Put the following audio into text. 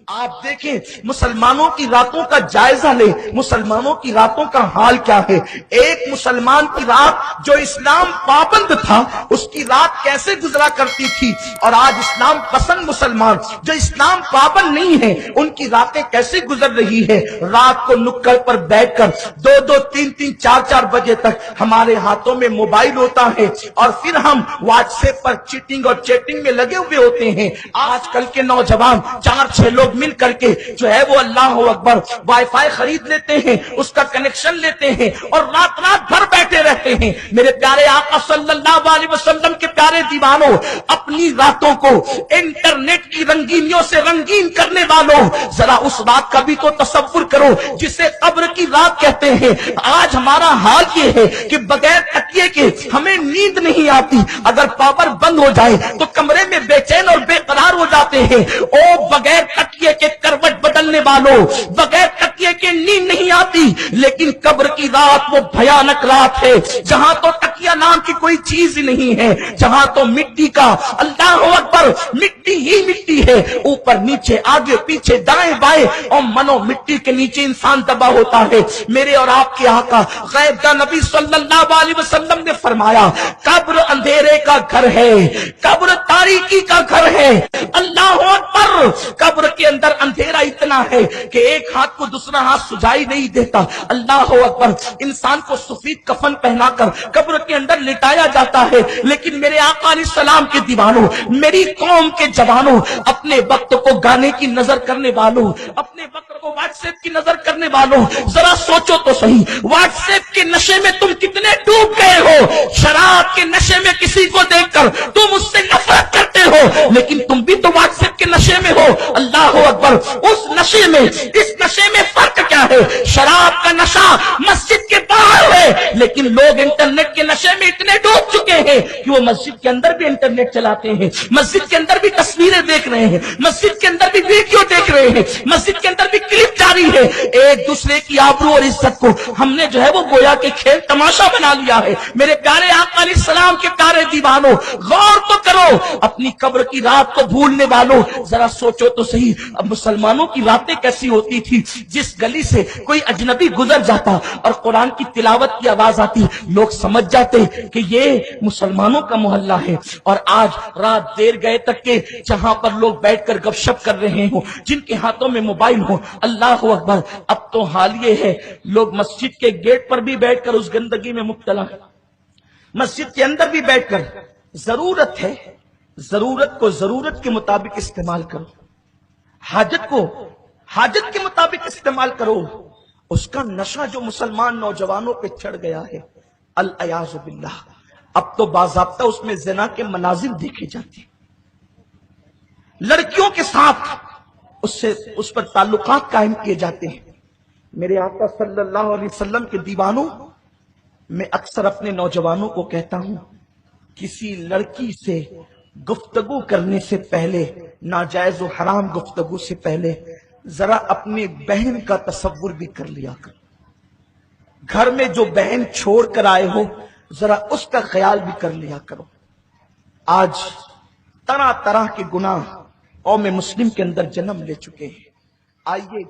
آپ دیکھیں مسلمانوں کی راتوں کا جائزہ لیں، مسلمانوں کی راتوں کا حال کیا ہے۔ ایک مسلمان کی رات جو اسلام پابند تھا اس کی رات کیسے گزرا کرتی تھی، اور آج اسلام پسند مسلمان جو اسلام پابند نہیں ہے ان کی راتیں کیسے گزر رہی ہے۔ رات کو نکڑ پر بیٹھ کر 2-2 3-3 4-4 بجے تک ہمارے ہاتھوں میں موبائل ہوتا ہے اور پھر ہم واٹس ایپ پر چیٹنگ اور چیٹنگ میں لگے ہوئے ہوتے ہیں۔ آج کل کے نوجوان 4-6 لوگ مل کر کے جو ہے وہ اللہ اکبر وائی فائی خرید لیتے ہیں، اس کا کنیکشن لیتے ہیں اور رات رات بھر بیٹھے رہتے ہیں۔ میرے پیارے آقا صلی اللہ علیہ وسلم کے پیارے دیوانوں، اپنی راتوں کو انٹرنیٹ کی رنگینیوں سے رنگین کرنے والوں، ذرا اس رات کا بھی تو تصور کرو جسے قبر کی رات کہتے ہیں۔ آج ہمارا حال یہ ہے کہ بغیر تکیے کے ہمیں نیند نہیں آتی، اگر پاور بند ہو جائے تو کمرے میں بے چین اور بے قرار ہو جاتے ہیں۔ او بغیر تکیے کے کروٹ بدلنے والوں، بغیر تکیے کے نیند نہیں آتی، لیکن قبر کی رات وہ بھیانک رات ہے جہاں تو تکیہ نام کی کوئی چیز ہی نہیں ہے، جہاں تو مٹی کا اللہ اکبر مٹی ہی مٹی ہے، اوپر نیچے آگے پیچھے دائیں بائیں، اور منو مٹی کے نیچے انسان دبا ہوتا ہے۔ میرے اور آپ کے آقا غیب دا نبی صلی اللہ علیہ وسلم نے فرمایا قبر اندھیرے کا گھر ہے، قبر تاریکی کا گھر ہے۔ اللہ اکبر، قبر کے اندر اندھیرا اتنا ہے کہ ایک ہاتھ کو دوسرا ہاتھ سجائی نہیں دیتا۔ اللہ اکبر، انسان کو سفید کفن پہنا کر قبر کے اندر لٹایا جاتا ہے، لیکن میرے آقا علیہ السلام کے دیوانوں، میری قوم کے جوانوں، اپنے وقت کو گانے کی نظر کرنے والوں، اپنے وقت کو واٹس ایپ کی نظر کرنے والوں، ذرا سوچو تو صحیح، واٹس ایپ کے نشے میں تم کتنے ڈوب گئے ہو۔ شراب کے نشے میں کسی کو دیکھ کر تم اس سے نفرت کرتے ہو، لیکن تم بھی تو واٹس ایپ کے نشے میں ہو۔ اللہ اکبر، اس نشے میں اس نشے میں فرق کیا ہے؟ شراب کا نشہ مسجد کے باہر ہے، لیکن لوگ انٹرنیٹ کے نشے میں اتنے ڈوب چکے ہیں کہ وہ مسجد کے اندر بھی انٹرنیٹ چلاتے ہیں، مسجد کے اندر بھی تصویریں دیکھ رہے ہیں، مسجد کے اندر بھی ویڈیو دیکھ رہے ہیں، مسجد کے اندر بھی کلپ جاری ہے۔ ایک دوسرے کی آبرو اور عزت کو ہم نے جو ہے وہ گویا کے کھیل تماشا بنا لیا ہے۔ میرے پیارے آقا علیہ السلام کے پیارے دیوانوں، غور تو کرو، اپنی قبر کی رات کو بھولنے والوں، ذرا سوچو تو صحیح، اب مسلمانوں کی راتیں کیسی ہوتی تھی۔ جس گلی سے کوئی اجنبی گزر جاتا اور قرآن کی تلاوت کی آواز آتی، لوگ سمجھ جاتے کہ یہ مسلمانوں کا محلہ ہے۔ اور آج رات دیر گئے تک کے جہاں پر لوگ بیٹھ کر گپ شپ کر رہے ہوں، جن کے ہاتھوں میں موبائل ہو، اللہ اکبر، اب تو حال یہ ہے لوگ مسجد کے گیٹ پر بھی بیٹھ کر اس گندگی میں مبتلا ہیں، مسجد کے اندر بھی بیٹھ کر۔ ضرورت ہے، ضرورت کو ضرورت کے مطابق استعمال کرو، حاجت کو حاجت کے مطابق استعمال کرو۔ اس کا نشہ جو مسلمان نوجوانوں پہ چڑھ گیا ہے، العیاذ باللہ، اب تو باضابطہ اس میں زنا کے مناظر دیکھے جاتے ہیں، لڑکیوں کے ساتھ اس پر تعلقات قائم کیے جاتے ہیں۔ میرے آقا صلی اللہ علیہ وسلم کے دیوانوں، میں اکثر اپنے نوجوانوں کو کہتا ہوں، کسی لڑکی سے گفتگو کرنے سے پہلے، ناجائز و حرام گفتگو سے پہلے، ذرا اپنی بہن کا تصور بھی کر لیا کرو۔ گھر میں جو بہن چھوڑ کر آئے ہو، ذرا اس کا خیال بھی کر لیا کرو۔ آج طرح طرح کے گناہ قوم مسلم کے اندر جنم لے چکے ہیں۔ آئیے